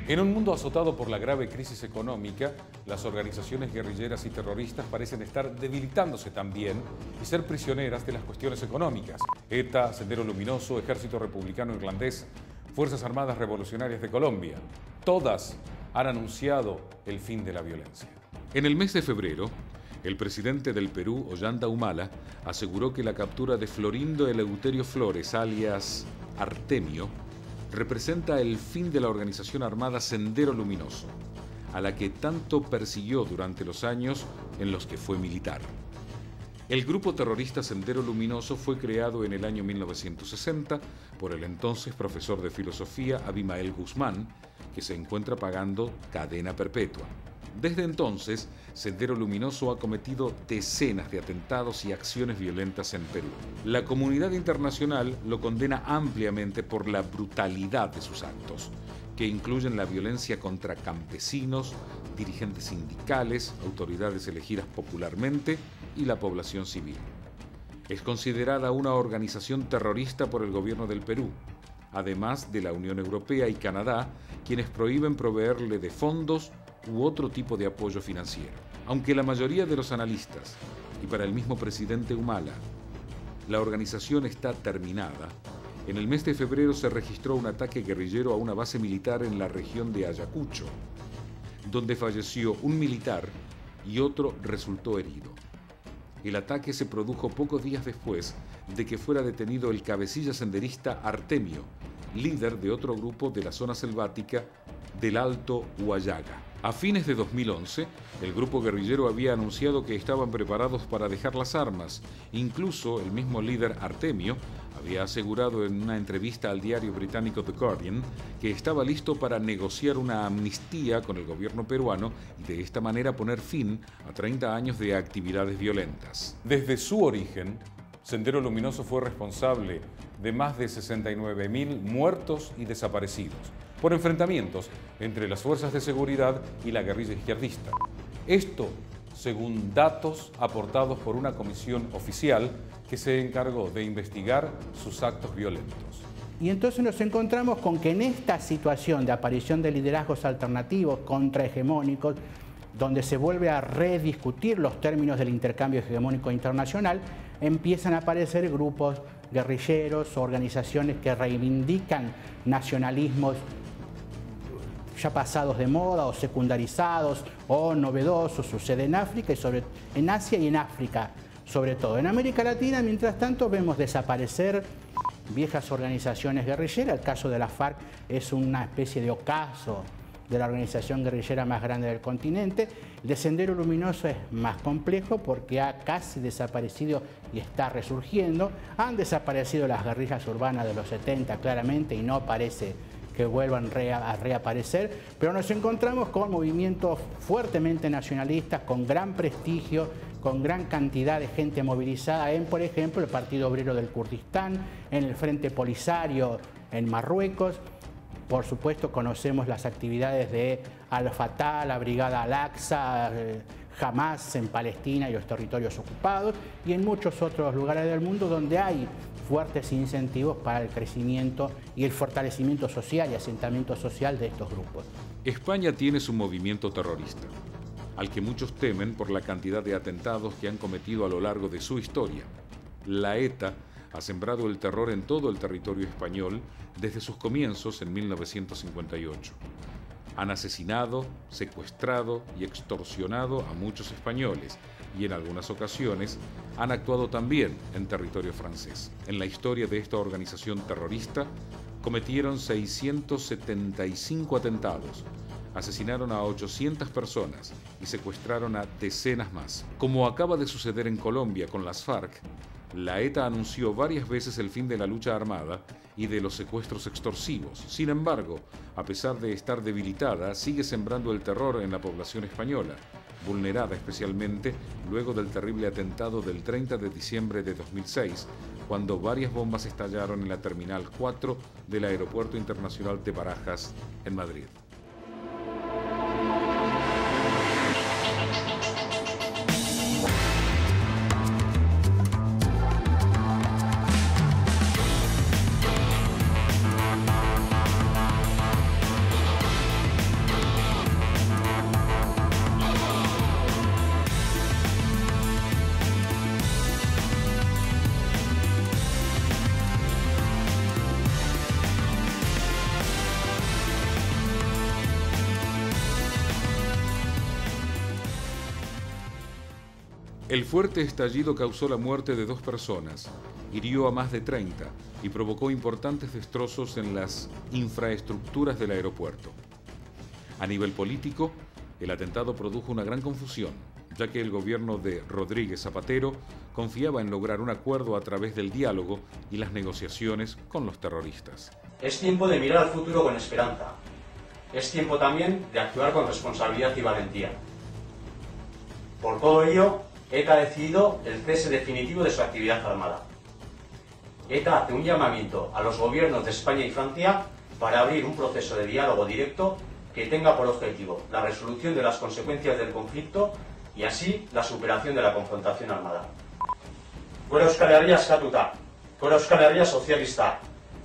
En un mundo azotado por la grave crisis económica, las organizaciones guerrilleras y terroristas parecen estar debilitándose también y ser prisioneras de las cuestiones económicas. ETA, Sendero Luminoso, Ejército Republicano Irlandés, Fuerzas Armadas Revolucionarias de Colombia, todas han anunciado el fin de la violencia. En el mes de febrero, el presidente del Perú, Ollanta Humala, aseguró que la captura de Florindo Eleuterio Flores, alias Artemio, representa el fin de la organización armada Sendero Luminoso, a la que tanto persiguió durante los años en los que fue militar. El grupo terrorista Sendero Luminoso fue creado en el año 1960 por el entonces profesor de filosofía Abimael Guzmán, que se encuentra pagando cadena perpetua. Desde entonces, Sendero Luminoso ha cometido decenas de atentados y acciones violentas en Perú. La comunidad internacional lo condena ampliamente por la brutalidad de sus actos, que incluyen la violencia contra campesinos, dirigentes sindicales, autoridades elegidas popularmente y la población civil. Es considerada una organización terrorista por el gobierno del Perú, además de la Unión Europea y Canadá, quienes prohíben proveerle de fondos u otro tipo de apoyo financiero. Aunque la mayoría de los analistas, y para el mismo presidente Humala, la organización está terminada, en el mes de febrero se registró un ataque guerrillero a una base militar en la región de Ayacucho, donde falleció un militar y otro resultó herido. El ataque se produjo pocos días después de que fuera detenido el cabecilla senderista Artemio, líder de otro grupo de la zona selvática del Alto Huallaga. A fines de 2011, el grupo guerrillero había anunciado que estaban preparados para dejar las armas. Incluso el mismo líder Artemio había asegurado en una entrevista al diario británico The Guardian que estaba listo para negociar una amnistía con el gobierno peruano y de esta manera poner fin a 30 años de actividades violentas. Desde su origen, Sendero Luminoso fue responsable de más de 69.000 muertos y desaparecidos por enfrentamientos entre las fuerzas de seguridad y la guerrilla izquierdista. Esto según datos aportados por una comisión oficial que se encargó de investigar sus actos violentos. Y entonces nos encontramos con que en esta situación de aparición de liderazgos alternativos contrahegemónicos, donde se vuelve a rediscutir los términos del intercambio hegemónico internacional, empiezan a aparecer grupos guerrilleros, organizaciones que reivindican nacionalismos ya pasados de moda o secundarizados o novedosos. Sucede en África y en Asia y en África sobre todo. En América Latina, mientras tanto, vemos desaparecer viejas organizaciones guerrilleras. El caso de la FARC es una especie de ocaso de la organización guerrillera más grande del continente. El de Sendero Luminoso es más complejo porque ha casi desaparecido y está resurgiendo. Han desaparecido las guerrillas urbanas de los 70 claramente y no parece que vuelvan a reaparecer, pero nos encontramos con movimientos fuertemente nacionalistas, con gran prestigio, con gran cantidad de gente movilizada en, por ejemplo, el Partido Obrero del Kurdistán, en el Frente Polisario en Marruecos. Por supuesto, conocemos las actividades de Al-Fatah, la Brigada Al-Aqsa, Hamas en Palestina y los territorios ocupados, y en muchos otros lugares del mundo donde hay fuertes incentivos para el crecimiento y el fortalecimiento social y asentamiento social de estos grupos. España tiene su movimiento terrorista, al que muchos temen por la cantidad de atentados que han cometido a lo largo de su historia. La ETA ha sembrado el terror en todo el territorio español desde sus comienzos en 1958. Han asesinado, secuestrado y extorsionado a muchos españoles y en algunas ocasiones han actuado también en territorio francés. En la historia de esta organización terrorista cometieron 675 atentados, asesinaron a 800 personas y secuestraron a decenas más. Como acaba de suceder en Colombia con las FARC, la ETA anunció varias veces el fin de la lucha armada y de los secuestros extorsivos. Sin embargo, a pesar de estar debilitada, sigue sembrando el terror en la población española, vulnerada especialmente luego del terrible atentado del 30 de diciembre de 2006, cuando varias bombas estallaron en la Terminal 4 del Aeropuerto Internacional de Barajas, en Madrid. El fuerte estallido causó la muerte de 2 personas, hirió a más de 30 y provocó importantes destrozos en las infraestructuras del aeropuerto. A nivel político, el atentado produjo una gran confusión, ya que el gobierno de Rodríguez Zapatero confiaba en lograr un acuerdo a través del diálogo y las negociaciones con los terroristas. Es tiempo de mirar al futuro con esperanza. Es tiempo también de actuar con responsabilidad y valentía. Por todo ello, ETA ha decidido el cese definitivo de su actividad armada. ETA hace un llamamiento a los gobiernos de España y Francia para abrir un proceso de diálogo directo que tenga por objetivo la resolución de las consecuencias del conflicto y así la superación de la confrontación armada. Gure Euskal Herria eskatuta, gure Euskal Herria sozialista,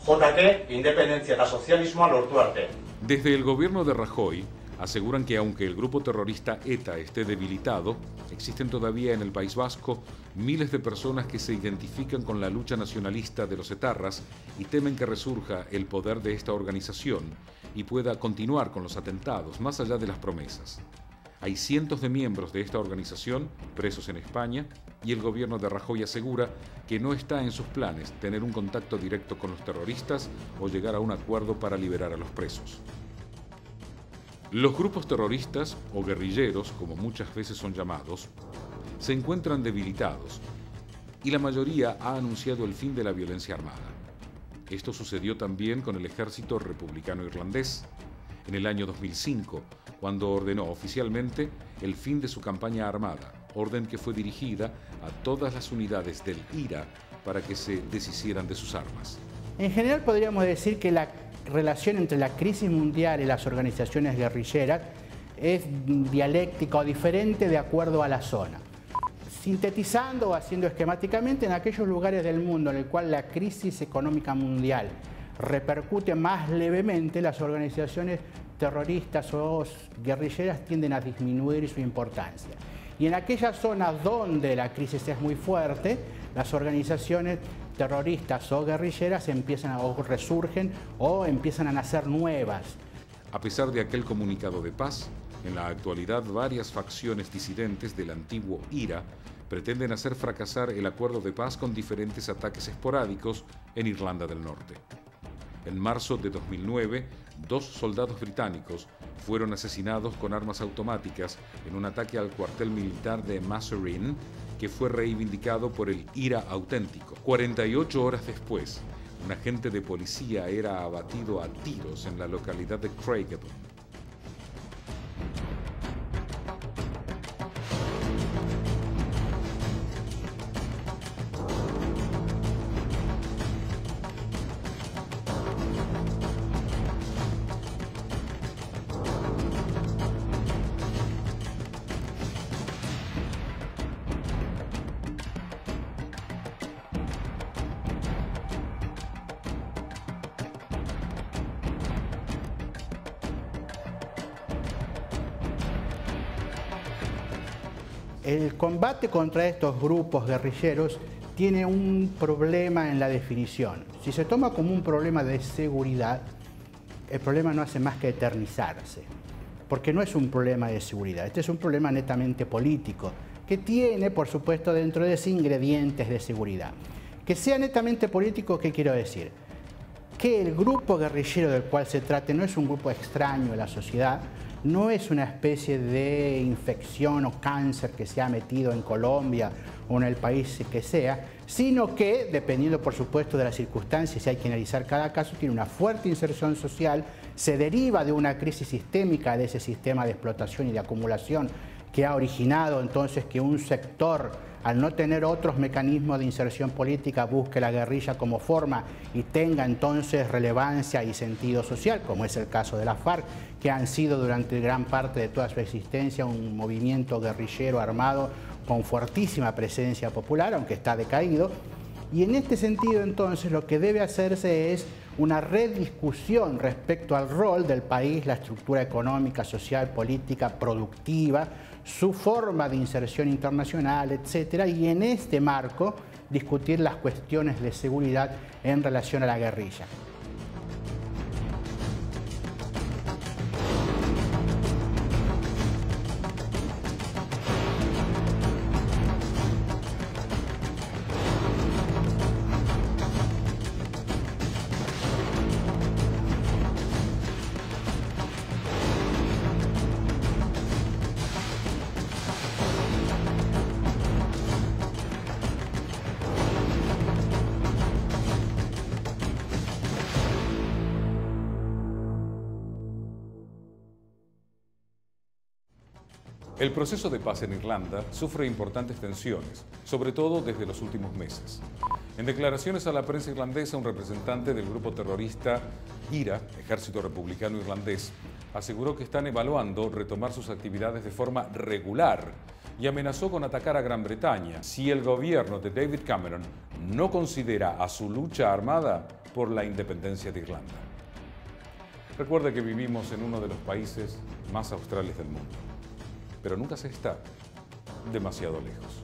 JK, independentzia eta sozialismoa lortu arte. Desde el gobierno de Rajoy aseguran que aunque el grupo terrorista ETA esté debilitado, existen todavía en el País Vasco miles de personas que se identifican con la lucha nacionalista de los etarras y temen que resurja el poder de esta organización y pueda continuar con los atentados más allá de las promesas. Hay cientos de miembros de esta organización presos en España y el gobierno de Rajoy asegura que no está en sus planes tener un contacto directo con los terroristas o llegar a un acuerdo para liberar a los presos. Los grupos terroristas o guerrilleros, como muchas veces son llamados, se encuentran debilitados y la mayoría ha anunciado el fin de la violencia armada. Esto sucedió también con el ejército republicano irlandés en el año 2005, cuando ordenó oficialmente el fin de su campaña armada, orden que fue dirigida a todas las unidades del IRA para que se deshicieran de sus armas. En general podríamos decir que la relación entre la crisis mundial y las organizaciones guerrilleras es dialéctica o diferente de acuerdo a la zona. Sintetizando o haciendo esquemáticamente, en aquellos lugares del mundo en el cual la crisis económica mundial repercute más levemente, las organizaciones terroristas o guerrilleras tienden a disminuir su importancia. Y en aquellas zonas donde la crisis es muy fuerte, las organizaciones terroristas o guerrilleras resurgen o empiezan a nacer nuevas. A pesar de aquel comunicado de paz, en la actualidad varias facciones disidentes del antiguo IRA pretenden hacer fracasar el acuerdo de paz con diferentes ataques esporádicos en Irlanda del Norte. En marzo de 2009, 2 soldados británicos fueron asesinados con armas automáticas en un ataque al cuartel militar de Masserin, que fue reivindicado por el IRA auténtico. 48 horas después, un agente de policía era abatido a tiros en la localidad de Craigavon. El combate contra estos grupos guerrilleros tiene un problema en la definición. Si se toma como un problema de seguridad, el problema no hace más que eternizarse, porque no es un problema de seguridad, este es un problema netamente político, que tiene, por supuesto, dentro de sí ingredientes de seguridad. Que sea netamente político, ¿qué quiero decir? Que el grupo guerrillero del cual se trate no es un grupo extraño a la sociedad, no es una especie de infección o cáncer que se ha metido en Colombia o en el país que sea, sino que, dependiendo por supuesto de las circunstancias, si hay que analizar cada caso, tiene una fuerte inserción social, se deriva de una crisis sistémica de ese sistema de explotación y de acumulación que ha originado entonces que un sector, al no tener otros mecanismos de inserción política, busque la guerrilla como forma y tenga entonces relevancia y sentido social, como es el caso de la FARC, que han sido durante gran parte de toda su existencia un movimiento guerrillero armado con fuertísima presencia popular, aunque está decaído. Y en este sentido entonces lo que debe hacerse es una rediscusión respecto al rol del país, la estructura económica, social, política, productiva, su forma de inserción internacional, etcétera, y en este marco discutir las cuestiones de seguridad en relación a la guerrilla. El proceso de paz en Irlanda sufre importantes tensiones, sobre todo desde los últimos meses. En declaraciones a la prensa irlandesa, un representante del grupo terrorista IRA, Ejército Republicano Irlandés, aseguró que están evaluando retomar sus actividades de forma regular y amenazó con atacar a Gran Bretaña si el gobierno de David Cameron no considera a su lucha armada por la independencia de Irlanda. Recuerde que vivimos en uno de los países más australes del mundo, pero nunca se está demasiado lejos.